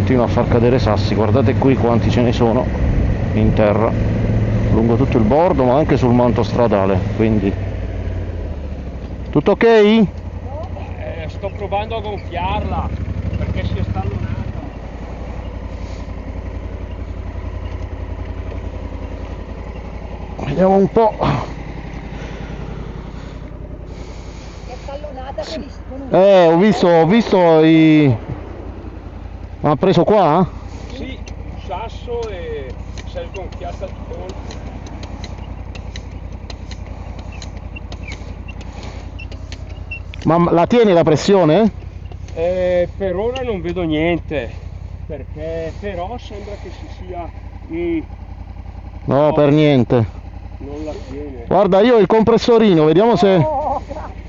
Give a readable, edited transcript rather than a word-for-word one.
continua a far cadere sassi. Guardate qui quanti ce ne sono in terra lungo tutto il bordo, ma anche sul manto stradale. Quindi tutto ok? Sto provando a gonfiarla perché si è stallonata. Vediamo un po'. È stallonata con Ho visto i... Ha preso qua? Sì, un sasso e si è sgonfiata di colpo. Ma la tieni la pressione? Per ora non vedo niente, perché però sembra che si sia... No, per niente. Non la tiene. Guarda, io ho il compressorino, vediamo se... Oh, grazie.